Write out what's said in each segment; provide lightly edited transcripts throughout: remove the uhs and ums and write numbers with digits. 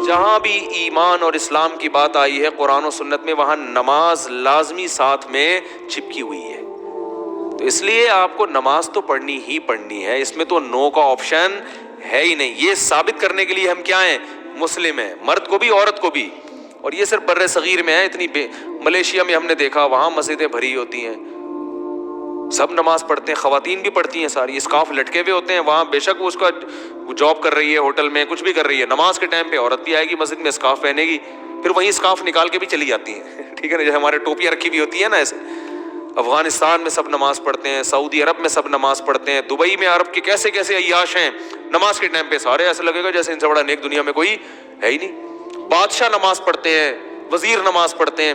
جہاں بھی ایمان اور اسلام کی بات آئی ہے قرآن و سنت میں، وہاں نماز لازمی ساتھ میں چپکی ہوئی ہے. تو اس لیے آپ کو نماز تو پڑھنی ہی پڑھنی ہے، اس میں تو نو کا آپشن ہے ہی نہیں. یہ ثابت کرنے کے لیے ہم کیا ہیں؟ مسلم ہیں، مرد کو بھی عورت کو بھی. اور یہ صرف بر صغیر میں ہے. اتنی ملیشیا میں ہم نے دیکھا، وہاں مسجدیں بھری ہوتی ہیں، سب نماز پڑھتے ہیں، خواتین بھی پڑھتی ہیں ساری، اسکارف لٹکے ہوئے ہوتے ہیں. وہاں بے شک وہ اس کا جاب کر رہی ہے، ہوٹل میں کچھ بھی کر رہی ہے، نماز کے ٹائم پہ عورت بھی آئے گی مسجد میں، اسکارف پہنے گی، پھر وہیں اسکارف نکال کے بھی چلی جاتی ہیں. ٹھیک ہے نا، جیسے ہمارے ٹوپیاں رکھی ہوئی ہوتی ہیں نا ایسے. افغانستان میں سب نماز پڑھتے ہیں، سعودی عرب میں سب نماز پڑھتے ہیں، دبئی میں عرب کے کیسے کیسے عیاش ہیں، نماز کے ٹائم پہ سارے ایسے لگے گا جیسے ان سے بڑا نیک دنیا میں کوئی ہے ہی نہیں. بادشاہ نماز پڑھتے ہیں، وزیر نماز پڑھتے ہیں.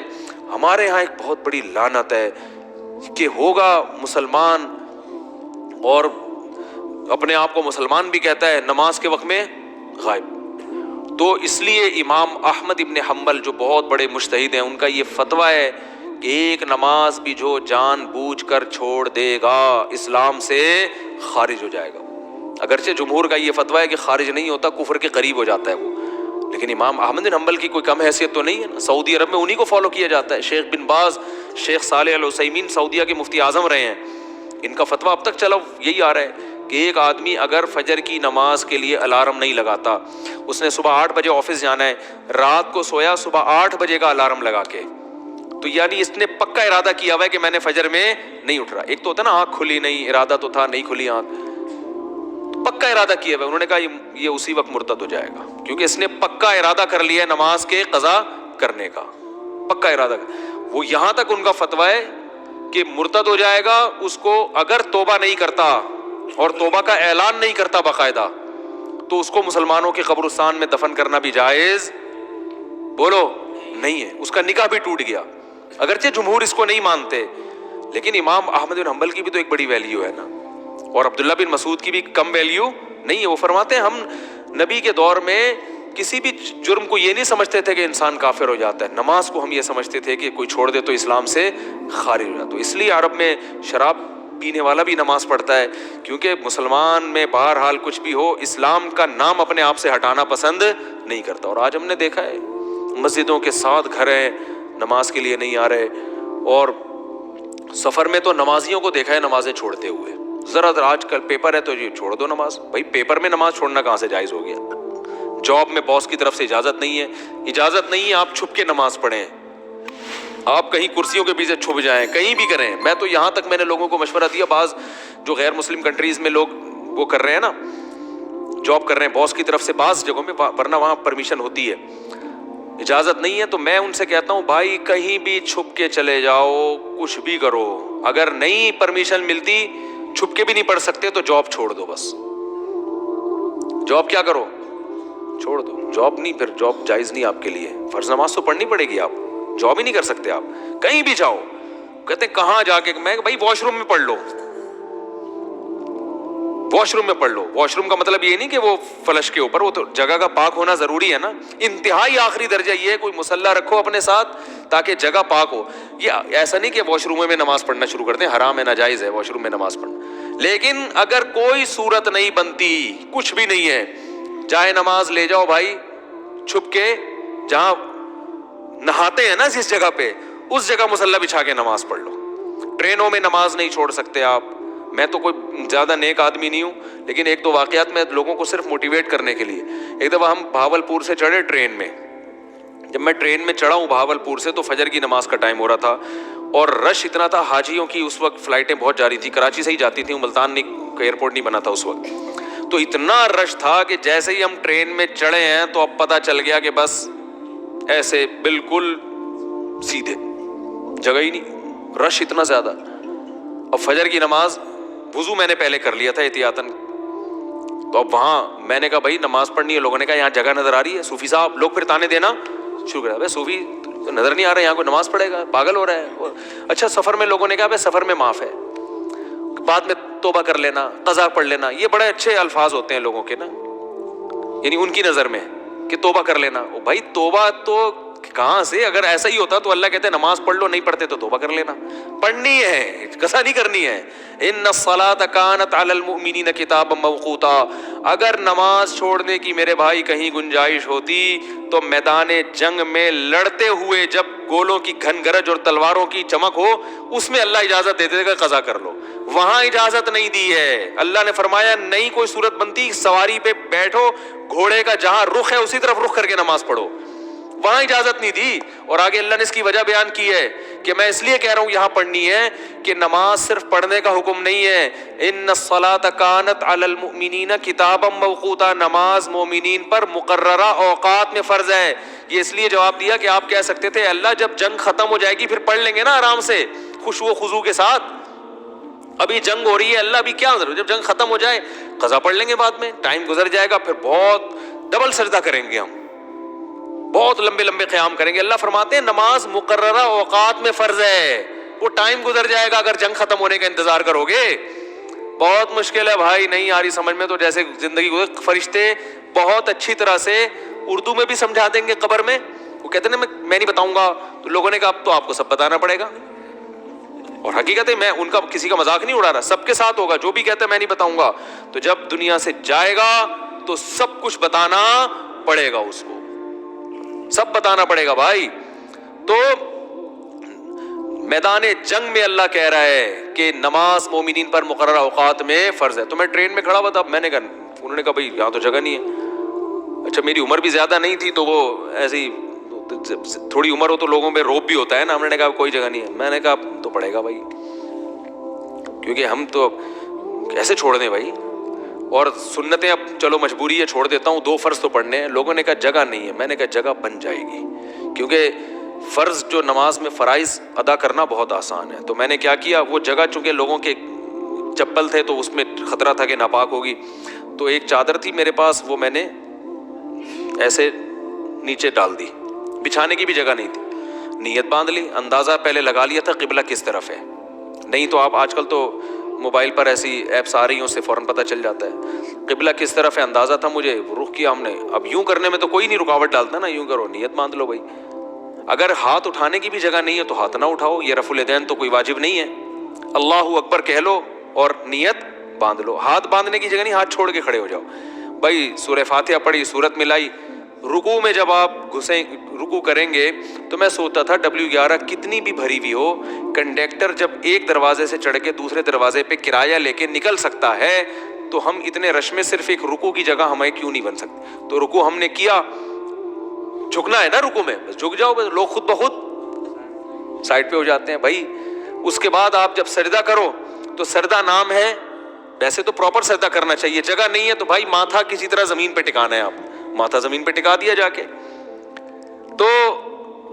ہمارے ہاں ایک بہت بڑی لعنت ہے کہ ہوگا مسلمان اور اپنے آپ کو مسلمان بھی کہتا ہے، نماز کے وقت میں غائب. تو اس لیے امام احمد ابن حنبل جو بہت بڑے مجتہد ہیں، ان کا یہ فتویٰ ہے کہ ایک نماز بھی جو جان بوجھ کر چھوڑ دے گا اسلام سے خارج ہو جائے گا. اگرچہ جمہور کا یہ فتویٰ ہے کہ خارج نہیں ہوتا، کفر کے قریب ہو جاتا ہے وہ، لیکن امام احمد بن حنبل کی کوئی کم حیثیت تو نہیں ہے نا. سعودی عرب میں انہی کو فالو کیا جاتا ہے. شیخ بن باز، شیخ صالح العثیمین سعودیہ کے مفتی اعظم رہے ہیں، ان کا فتویٰ اب تک چلا یہی آ رہا ہے کہ ایک آدمی اگر فجر کی نماز کے لیے الارم نہیں لگاتا، اس نے صبح 8 بجے آفس جانا ہے، رات کو سویا صبح 8 بجے کا الارم لگا کے، تو یعنی اس نے پکا ارادہ کیا ہوا ہے کہ میں نے فجر میں نہیں اٹھ رہا. ایک تو ہوتا ہے نا آنکھ کھلی نہیں، ارادہ تو تھا نہیں کھلی آنکھ، پکا ارادہ کیا ہوا ہے. انہوں نے کہا یہ اسی وقت مرتد ہو جائے گا، کیونکہ اس نے پکا ارادہ کر لیا ہے نماز کے قضا کرنے کا، پکا ارادہ. وہ یہاں تک ان کا فتویٰ ہے کہ مرتد ہو جائے گا. اس کو اگر توبہ نہیں کرتا اور توبہ کا اعلان نہیں کرتا باقاعدہ، تو اس کو مسلمانوں کے قبرستان میں دفن کرنا بھی جائز بولو نہیں ہے. اس کا نکاح بھی ٹوٹ گیا. اگرچہ جمہور اس کو نہیں مانتے، لیکن امام احمد بن حنبل کی بھی تو ایک بڑی ویلیو ہے نا، اور عبداللہ بن مسعود کی بھی کم ویلیو نہیں ہے. وہ فرماتے ہیں ہم نبی کے دور میں کسی بھی جرم کو یہ نہیں سمجھتے تھے کہ انسان کافر ہو جاتا ہے، نماز کو ہم یہ سمجھتے تھے کہ کوئی چھوڑ دے تو اسلام سے خارج ہو جاتا. تو اس لیے عرب میں شراب پینے والا بھی نماز پڑھتا ہے، کیونکہ مسلمان میں بہرحال کچھ بھی ہو اسلام کا نام اپنے آپ سے ہٹانا پسند نہیں کرتا. اور آج ہم نے دیکھا ہے مسجدوں کے 7 گھر ہیں، نماز کے لیے نہیں آ رہے. اور سفر میں تو نمازیوں کو دیکھا ہے نمازیں چھوڑتے ہوئے. ذرا آج کل پیپر ہے تو جی چھوڑ دو نماز. بھائی پیپر میں نماز چھوڑنا کہاں سے جائز ہو گیا؟ جاب میں باس کی طرف سے اجازت نہیں ہے، اجازت نہیں ہے آپ چھپ کے نماز پڑھیں، آپ کہیں کرسیوں کے پیچھے چھپ جائیں، کہیں بھی کریں. میں تو یہاں تک میں نے لوگوں کو مشورہ دیا، بعض جو غیر مسلم کنٹریز میں لوگ وہ کر رہے ہیں نا، جاب کر رہے ہیں باس کی طرف سے بعض جگہوں میں، ورنہ وہاں پرمیشن ہوتی ہے، اجازت نہیں ہے. تو میں ان سے کہتا ہوں بھائی کہیں بھی چھپ کے چلے جاؤ، کچھ بھی کرو، اگر نہیں پرمیشن ملتی، چھپ کے بھی نہیں پڑھ سکتے تو جاب چھوڑ دو. بس جاب کیا کرو، چھوڑ دو. جاب نہیں، پھر جاب جائز نہیں آپ کے لیے. فرض نماز تو پڑھنی پڑے گی، آپ جاب ہی نہیں کر سکتے. آپ کہیں بھی جاؤ، کہتے ہیں کہاں جا کے، میں بھائی واش روم میں پڑھ لو، واش روم میں پڑھ لو. واش روم کا مطلب یہ نہیں کہ وہ فلش کے اوپر، وہ تو جگہ کا پاک ہونا ضروری ہے نا. انتہائی آخری درجہ یہ ہے کوئی مصلی رکھو اپنے ساتھ تاکہ جگہ پاک ہو. یہ ایسا نہیں کہ واش روم میں نماز پڑھنا شروع کر دیں، حرام ہے، ناجائز ہے واش روم میں نماز پڑھنا. لیکن اگر کوئی صورت نہیں بنتی، کچھ بھی نہیں ہے، جائے نماز لے جاؤ بھائی چھپ کے، جہاں نہاتے ہیں نا جس جگہ پہ، اس جگہ مصلی بچھا کے نماز پڑھ لو. ٹرینوں میں نماز نہیں چھوڑ سکتے آپ. میں تو کوئی زیادہ نیک آدمی نہیں ہوں، لیکن ایک دو واقعات میں لوگوں کو صرف موٹیویٹ کرنے کے لیے. ایک دفعہ ہم بہاولپور سے چڑھے ٹرین میں. جب میں ٹرین میں چڑھا ہوں بہاولپور سے تو فجر کی نماز کا ٹائم ہو رہا تھا، اور رش اتنا تھا. حاجیوں کی اس وقت فلائٹیں بہت جا رہی تھی، کراچی سے ہی جاتی تھیں، ملتان ایئرپورٹ نہیں بنا تھا اس وقت. تو اتنا رش تھا کہ جیسے ہی ہم ٹرین میں چڑھے ہیں تو اب پتہ چل گیا کہ بس ایسے بالکل سیدھے، جگہ ہی نہیں، رش اتنا زیادہ. اب فجر کی نماز وضو میں نے پہلے کر لیا تھا احتیاطاً، تو اب وہاں میں نے کہا بھائی نماز پڑھنی ہے. لوگوں نے کہا یہاں جگہ نظر آ رہی ہے صوفی صاحب. لوگ پھر تانے دینا شروع کر دیا، بھائی صوفی نظر نہیں آ رہا ہے، یہاں کوئی نماز پڑھے گا، پاگل ہو رہا ہے. اچھا سفر میں لوگوں نے کہا بھائی سفر میں معاف ہے، بعد میں توبہ کر لینا، قضا پڑھ لینا. یہ بڑے اچھے الفاظ ہوتے ہیں لوگوں کے نا، یعنی ان کی نظر میں کہ توبہ کر لینا. بھائی توبہ تو کہاں سے؟ اگر ایسا ہی ہوتا تو اللہ کہتے نماز پڑھ لو، نہیں پڑھتے تو توبہ کر لینا. پڑھنی ہے، کسا نہیں کرنی ہے. ان الصلاۃ کانت علی المؤمنین کتابا موقوتا. اگر نماز چھوڑنے کی میرے بھائی کہیں گنجائش ہوتی تو میدان جنگ میں لڑتے ہوئے جب گولوں کی گھن گرج اور تلواروں کی چمک ہو اس میں اللہ اجازت دیتے کہ قضا کر لو. وہاں اجازت نہیں دی ہے. اللہ نے فرمایا نہیں کوئی صورت بنتی، سواری پہ بیٹھو، گھوڑے کا جہاں رخ ہے اسی طرف رخ کر کے نماز پڑھو. وہاں اجازت نہیں دی. اور آگے اللہ نے اس کی وجہ بیان کی ہے کہ میں اس لیے کہہ رہا ہوں یہاں پڑھنی ہے کہ نماز صرف پڑھنے کا حکم نہیں ہے. ان الصلاۃ کانت علی المؤمنین کتابا موقوتا. نماز مومنین پر مقررہ اوقات میں فرض ہے. یہ اس لیے جواب دیا کہ آپ کہہ سکتے تھے اللہ جب جنگ ختم ہو جائے گی پھر پڑھ لیں گے نا آرام سے خشوع و خضوع کے ساتھ. ابھی جنگ ہو رہی ہے، اللہ ابھی کیا ضرورت، جب جنگ ختم ہو جائے قضا پڑھ لیں گے بعد میں، ٹائم گزر جائے گا، پھر بہت ڈبل سجدہ کریں گے، ہم بہت لمبے لمبے قیام کریں گے. اللہ فرماتے ہیں نماز مقررہ اوقات میں فرض ہے. وہ ٹائم گزر جائے گا اگر جنگ ختم ہونے کا انتظار کرو گے. بہت مشکل ہے بھائی، نہیں آ رہی سمجھ میں تو جیسے زندگی گزر. فرشتے بہت اچھی طرح سے اردو میں بھی سمجھا دیں گے قبر میں. وہ کہتے ہیں نا میں نہیں بتاؤں گا، تو لوگوں نے کہا اب تو آپ کو سب بتانا پڑے گا. اور حقیقت ہے میں ان کا کسی کا مذاق نہیں اڑا رہا، سب کے ساتھ ہوگا. جو بھی کہتا ہے میں نہیں بتاؤں گا تو جب دنیا سے جائے گا تو سب کچھ بتانا پڑے گا، اس کو سب بتانا پڑے گا بھائی. تو میدان جنگ میں اللہ کہہ رہا ہے کہ نماز مومنین پر مقررہ اوقات میں فرض ہے. تو میں ٹرین میں کھڑا ہوا تھا، میں نے کہا، انہوں نے کہا بھائی یہاں تو جگہ نہیں ہے. اچھا میری عمر بھی زیادہ نہیں تھی تو وہ ایسی تھوڑی عمر ہو تو لوگوں میں روب بھی ہوتا ہے نا. ہم نے کہا کوئی جگہ نہیں ہے. میں نے کہا تو پڑے گا بھائی، کیونکہ ہم تو کیسے چھوڑ دیں بھائی. اور سنتیں اب چلو مجبوری ہے چھوڑ دیتا ہوں، 2 فرض تو پڑھنے ہیں. لوگوں نے کہا جگہ نہیں ہے. میں نے کہا جگہ بن جائے گی، کیونکہ فرض جو نماز میں فرائض ادا کرنا بہت آسان ہے. تو میں نے کیا کیا، وہ جگہ چونکہ لوگوں کے چپل تھے تو اس میں خطرہ تھا کہ ناپاک ہوگی، تو ایک چادر تھی میرے پاس، وہ میں نے ایسے نیچے ڈال دی. بچھانے کی بھی جگہ نہیں تھی. نیت باندھ لی، اندازہ پہلے لگا لیا تھا قبلہ کس طرف ہے. نہیں تو آپ آج کل تو موبائل پر ایسی ایپس آ رہی ہیں، اس سے فوراً پتہ چل جاتا ہے قبلہ کس طرف ہے. اندازہ تھا مجھے، رخ کیا ہم نے. اب یوں کرنے میں تو کوئی نہیں رکاوٹ ڈالتا نا، یوں کرو، نیت باندھ لو بھائی. اگر ہاتھ اٹھانے کی بھی جگہ نہیں ہے تو ہاتھ نہ اٹھاؤ، یہ رفع الیدین تو کوئی واجب نہیں ہے. اللہ اکبر کہہ لو اور نیت باندھ لو. ہاتھ باندھنے کی جگہ نہیں، ہاتھ چھوڑ کے کھڑے ہو جاؤ بھائی. سورہ فاتحہ پڑھی، سورت ملائی. رکوع میں جب آپ رکوع کریں گے تو میں سوچتا تھا W11 کتنی بھی بھری ہوئی ہو، کنڈکٹر جب ایک دروازے سے چڑھ کے دوسرے دروازے پہ کرایہ لے کے نکل سکتا ہے تو ہم اتنے رش میں صرف ایک رکوع کی جگہ ہمیں کیوں نہیں بن سکتی. تو رکوع ہم نے کیا، جھکنا ہے نا رکوع میں، بس جھک جاؤ، بس لوگ خود بخود سائڈ پہ ہو جاتے ہیں بھائی. اس کے بعد آپ جب سجدہ کرو تو سجدہ نام ہے، ویسے تو پراپر سجدہ کرنا چاہیے. جگہ نہیں ہے تو بھائی ماتھا کسی طرح زمین پہ ٹکانا ہے. آپ ماتھا زمین پہ ٹکا دیا جا کے. تو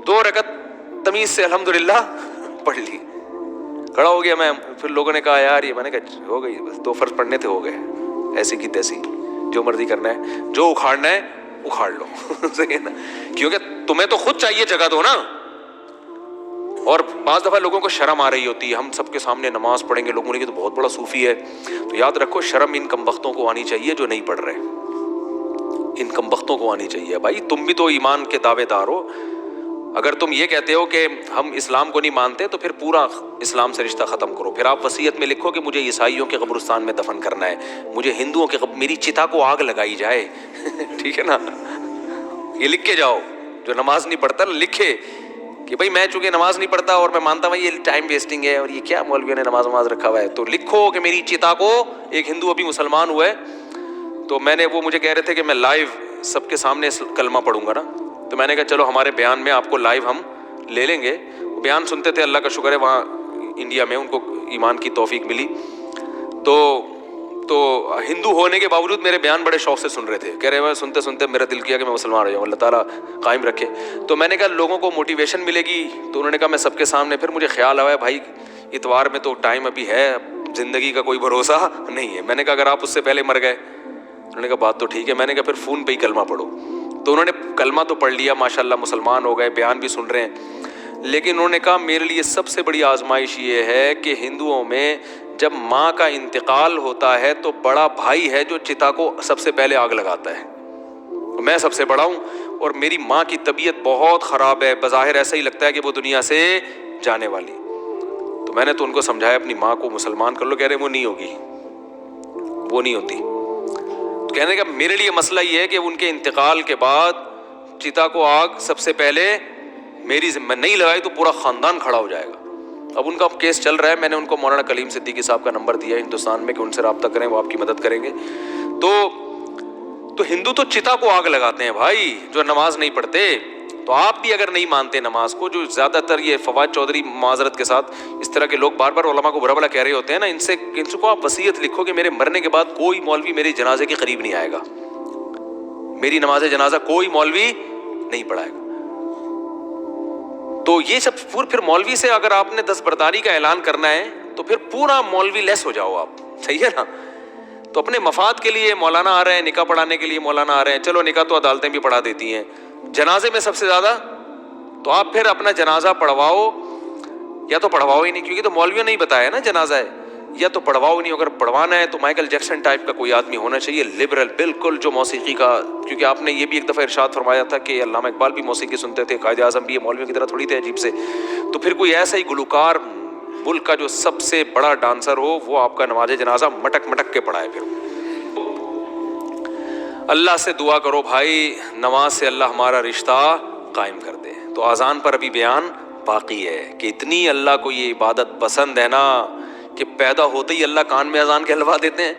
2 رکعت تمیز سے الحمدللہ پڑھ لی، کھڑا ہو گیا میں. پھر لوگوں نے کہا یار یہ، میں نے کہا ہو گئی بس 2 فرض پڑھنے تھے، ہو گئے. ایسی کی تیسی، جو مرضی کرنا ہے، جو اکھاڑنا ہے اکھاڑ لو. صحیح ہے نا، کیونکہ تمہیں تو خود چاہیے جگہ دو نا. اور بعض دفعہ لوگوں کو شرم آ رہی ہوتی ہے، ہم سب کے سامنے نماز پڑھیں گے، لوگ بولیں گے تو بہت بڑا صوفی ہے. تو یاد رکھو شرم ان کم بختوں کو آنی چاہیے جو نہیں پڑھ رہے. ان کم بختوں کو آنی چاہیے بھائی. تم بھی تو ایمان کے دعوے دار ہو. اگر تم یہ کہتے ہو کہ ہم اسلام کو نہیں مانتے تو پھر پورا اسلام سے رشتہ ختم کرو. پھر آپ وصیت میں لکھو کہ مجھے عیسائیوں کے قبرستان میں دفن کرنا ہے، مجھے ہندوؤں کے میری چتا کو آگ لگائی جائے. ٹھیک ہے نا، یہ لکھ کے جاؤ. جو نماز نہیں پڑھتا لکھے کہ بھائی میں چونکہ نماز نہیں پڑھتا اور میں مانتا ہوں یہ ٹائم ویسٹنگ ہے اور یہ کیا مولویوں نے نماز رکھا ہوا ہے، تو لکھو کہ میری چتا کو، ایک ہندو ابھی مسلمان ہوا ہے تو میں نے، وہ مجھے کہہ رہے تھے کہ میں لائیو سب کے سامنے کلمہ پڑھوں گا نا. تو میں نے کہا چلو ہمارے بیان میں آپ کو لائیو ہم لے لیں گے. بیان سنتے تھے، اللہ کا شکر ہے وہاں انڈیا میں ان کو ایمان کی توفیق ملی. تو ہندو ہونے کے باوجود میرے بیان بڑے شوق سے سن رہے تھے. کہہ رہے ہیں سنتے سنتے میرا دل کیا کہ میں مسلمان ہو جاؤں، اللہ تعالیٰ قائم رکھے. تو میں نے کہا لوگوں کو موٹیویشن ملے گی. تو انہوں نے کہا میں سب کے سامنے. پھر مجھے خیال آیا بھائی اتوار میں تو ٹائم ابھی ہے، زندگی کا کوئی بھروسہ نہیں ہے. میں نے کہا اگر آپ اس سے پہلے مر گئے، انہوں نے کہا بات تو ٹھیک ہے. میں نے کہا پھر فون پہ ہی کلمہ پڑھو. تو انہوں نے کلمہ تو پڑھ لیا، ماشاءاللہ مسلمان ہو گئے، بیان بھی سن رہے ہیں. لیکن انہوں نے کہا میرے لیے سب سے بڑی آزمائش یہ ہے کہ ہندوؤں میں جب ماں کا انتقال ہوتا ہے تو بڑا بھائی ہے جو چتا کو سب سے پہلے آگ لگاتا ہے. میں سب سے بڑا ہوں اور میری ماں کی طبیعت بہت خراب ہے، بظاہر ایسا ہی لگتا ہے کہ وہ دنیا سے جانے والی۔ تو میں نے تو ان کو سمجھایا اپنی ماں کو مسلمان کر لو، کہہ رہے وہ نہیں ہوگی، وہ نہیں ہوتی۔ تو کہنے کا میرے لیے مسئلہ یہ ہے کہ ان کے انتقال کے بعد چتا کو آگ سب سے پہلے میری ذمہ نہیں لگائی تو پورا خاندان کھڑا ہو جائے گا۔ اب ان کا کیس چل رہا ہے، میں نے ان کو مولانا کلیم صدیقی صاحب کا نمبر دیا ہندوستان میں کہ ان سے رابطہ کریں، وہ آپ کی مدد کریں گے۔ تو ہندو تو چتا کو آگ لگاتے ہیں بھائی، جو نماز نہیں پڑھتے۔ تو آپ بھی اگر نہیں مانتے نماز کو، جو زیادہ تر یہ فواد چودھری معذرت کے ساتھ اس طرح کے لوگ بار بار علماء کو برا بھلا کہہ رہے ہوتے ہیں نا، ان سے کو آپ وصیت لکھو کہ میرے مرنے کے بعد کوئی مولوی میرے جنازے کے قریب نہیں آئے گا، میری نماز جنازہ کوئی مولوی نہیں پڑھائے گا۔ تو یہ سب پھر مولوی سے اگر آپ نے دستبرداری کا اعلان کرنا ہے تو پھر پورا مولوی لیس ہو جاؤ آپ، صحیح ہے نا؟ تو اپنے مفاد کے لیے مولانا آ رہے ہیں، نکاح پڑھانے کے لیے مولانا آ رہے ہیں، چلو نکاح تو عدالتیں بھی پڑھا دیتی ہیں، جنازے میں سب سے زیادہ تو آپ پھر اپنا جنازہ پڑھواؤ یا تو پڑھواؤ ہی نہیں، کیونکہ تو مولویوں نے ہی بتایا نا جنازہ ہے، یا تو پڑھواؤ نہیں، اگر پڑھوانا ہے تو مائیکل جیکسن ٹائپ کا کوئی آدمی ہونا چاہیے، لبرل بالکل، جو موسیقی کا، کیونکہ آپ نے یہ بھی ایک دفعہ ارشاد فرمایا تھا کہ علامہ اقبال بھی موسیقی سنتے تھے، قائد اعظم بھی، مولویوں کی طرح تھوڑی تھے عجیب سے، تو پھر کوئی ایسا ہی گلوکار ملک کا جو سب سے بڑا ڈانسر ہو وہ آپ کا نماز جنازہ مٹک مٹک کے پڑھائے۔ پھر اللہ سے دعا کرو بھائی، نماز سے اللہ ہمارا رشتہ قائم کر دے۔ تو اذان پر ابھی بیان باقی ہے کہ اتنی اللہ کو یہ عبادت پسند ہے نا کہ پیدا ہوتے ہی اللہ کان میں اذان کہلوا دیتے ہیں،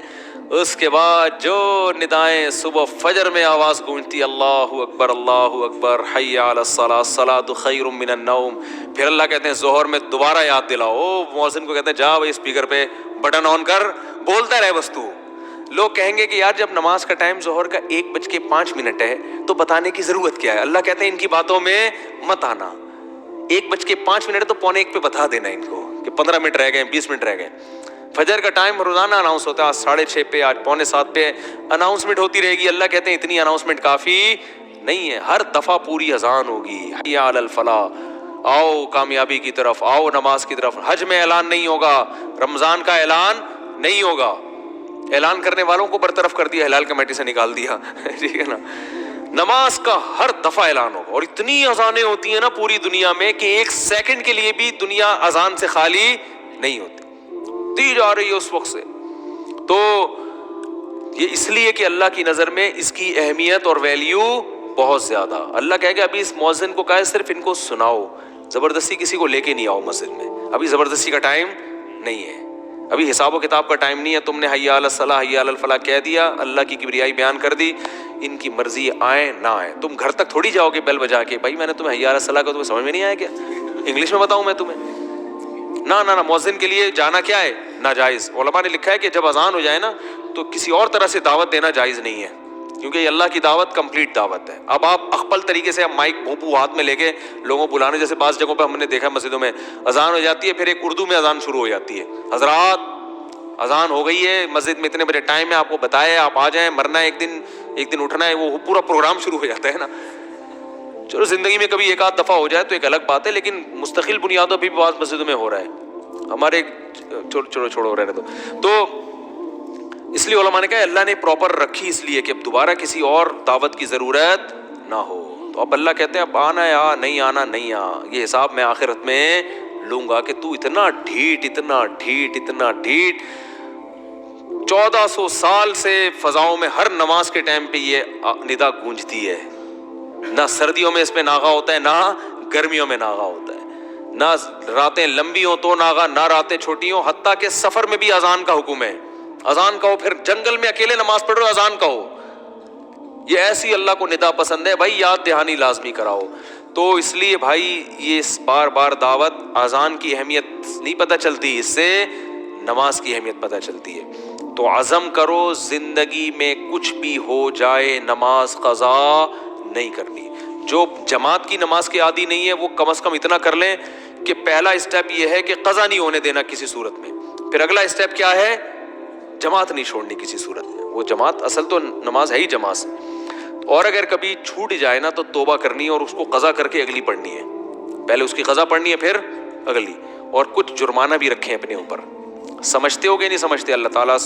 اس کے بعد جو ندائیں صبح فجر میں آواز گونجتی اللہ اکبر حی علی الصلاۃ الصلاۃ خیر من النوم، پھر اللہ کہتے ہیں ظہر میں دوبارہ یاد دلاؤ، مؤذن کو کہتے ہیں جا بھائی اسپیکر پہ بٹن آن کر، بولتا رہے بس تو۔ لوگ کہیں گے کہ یار جب نماز کا ٹائم ظہر کا 1:05 ہے تو بتانے کی ضرورت کیا ہے؟ اللہ کہتے ہیں ان کی باتوں میں مت آنا، 1:05 ہے تو 1:45 پہ بتا دینا ان کو کہ 15 منٹ رہ گئے، 20 منٹ رہ گئے۔ فجر کا ٹائم روزانہ اناؤنس ہوتا ہے، آج 6:30 پہ، آج 6:45 پہ اناؤنسمنٹ ہوتی رہے گی۔ اللہ کہتے ہیں اتنی اناؤنسمنٹ کافی نہیں ہے، ہر دفعہ پوری اذان ہوگی، حی علی الفلاح، آؤ کامیابی کی طرف، آؤ نماز کی طرف۔ حج میں اعلان نہیں ہوگا، رمضان کا اعلان نہیں ہوگا، اعلان کرنے والوں کو برطرف کر دیا، ہلال کمیٹی سے نکال دیا، ٹھیک ہے نا؟ نماز کا ہر دفعہ اعلان ہوگا، اور اتنی اذانیں ہوتی ہیں نا پوری دنیا میں کہ 1 سیکنڈ کے لیے بھی دنیا اذان سے خالی نہیں ہوتی، دی جا رہی ہے اس وقت سے۔ تو یہ اس لیے کہ اللہ کی نظر میں اس کی اہمیت اور ویلیو بہت زیادہ۔ اللہ کہے گا ابھی اس مؤذن کو کہا ہے صرف ان کو سناؤ، زبردستی کسی کو لے کے نہیں آؤ مسجد میں، ابھی زبردستی کا ٹائم نہیں ہے، ابھی حساب و کتاب کا ٹائم نہیں ہے۔ تم نے حی علی الصلاح حی علی الفلاح کہہ دیا، اللہ کی کبریائی بیان کر دی، ان کی مرضی آئے نہ آئے، تم گھر تک تھوڑی جاؤ گے بیل بجا کے، بھائی میں نے تمہیں حی علی الصلاح کا، تمہیں سمجھ میں نہیں آیا کیا؟ انگلش میں بتاؤں میں تمہیں؟ نہ مؤذن کے لیے جانا کیا ہے؟ ناجائز۔ علماء نے لکھا ہے کہ جب اذان ہو جائے نا تو کسی اور طرح سے دعوت دینا جائز نہیں ہے، کیونکہ یہ اللہ کی دعوت کمپلیٹ دعوت ہے۔ اب آپ اخپل طریقے سے مائک بھوپو ہاتھ میں لے کے لوگوں بلانے، جیسے بعض جگہوں پہ ہم نے دیکھا مسجدوں میں اذان ہو جاتی ہے، پھر ایک اردو میں اذان شروع ہو جاتی ہے، حضرات اذان ہو گئی ہے، مسجد میں اتنے بجے ٹائم ہے، آپ کو بتایا آپ آ جائیں، مرنا ہے ایک دن اٹھنا ہے، وہ پورا پروگرام شروع ہو جاتا ہے نا۔ چلو زندگی میں کبھی ایک آدھ دفعہ ہو جائے تو ایک الگ بات ہے، لیکن مستقل بنیادوں پہ بھی بعض مسجدوں میں ہو رہا ہے، ہمارے چھوڑو رہنے دو۔ تو اس لیے علماء نے کہا اللہ نے پراپر رکھی اس لیے کہ اب دوبارہ کسی اور دعوت کی ضرورت نہ ہو۔ تو اب اللہ کہتے ہیں اب آنا ہے آ، نہیں آنا نہیں آ، یہ حساب میں آخرت میں لوں گا کہ تو اتنا ڈھیٹ 1400 سال سے فضاؤں میں ہر نماز کے ٹائم پہ یہ ندا گونجتی ہے، نہ سردیوں میں اس پہ ناغہ ہوتا ہے، نہ گرمیوں میں ناغہ ہوتا ہے، نہ راتیں لمبی ہوں تو ناغہ، نہ راتیں چھوٹی ہوں، حتیٰ کہ سفر میں بھی اذان کا حکم ہے، اذان کہو، پھر جنگل میں اکیلے نماز پڑھ رہے ہو اذان کہو، یہ ایسی اللہ کو ندا پسند ہے، بھائی یاد دہانی لازمی کراؤ۔ تو اس لیے بھائی یہ بار بار دعوت، اذان کی اہمیت نہیں پتہ چلتی، اس سے نماز کی اہمیت پتہ چلتی ہے۔ تو عزم کرو زندگی میں کچھ بھی ہو جائے نماز قضا نہیں کرنی۔ جو جماعت کی نماز کے عادی نہیں ہے وہ کم از کم اتنا کر لیں کہ پہلا اسٹیپ یہ ہے کہ قضا نہیں ہونے دینا کسی صورت میں، پھر اگلا اسٹیپ کیا ہے؟ جماعت نہیں چھوڑنی کسی صورت میں۔ وہ جماعت اصل تو نماز ہے ہی جماعت سے، اور اگر کبھی چھوٹ جائے نا تو توبہ کرنی ہے اور اس کو قضا کر کے اگلی پڑھنی ہے، پہلے اس کی قضا پڑھنی ہے پھر اگلی، اور کچھ جرمانہ بھی رکھیں اپنے اوپر۔ سمجھتے ہو کہ نہیں سمجھتے؟ اللہ تعالیٰ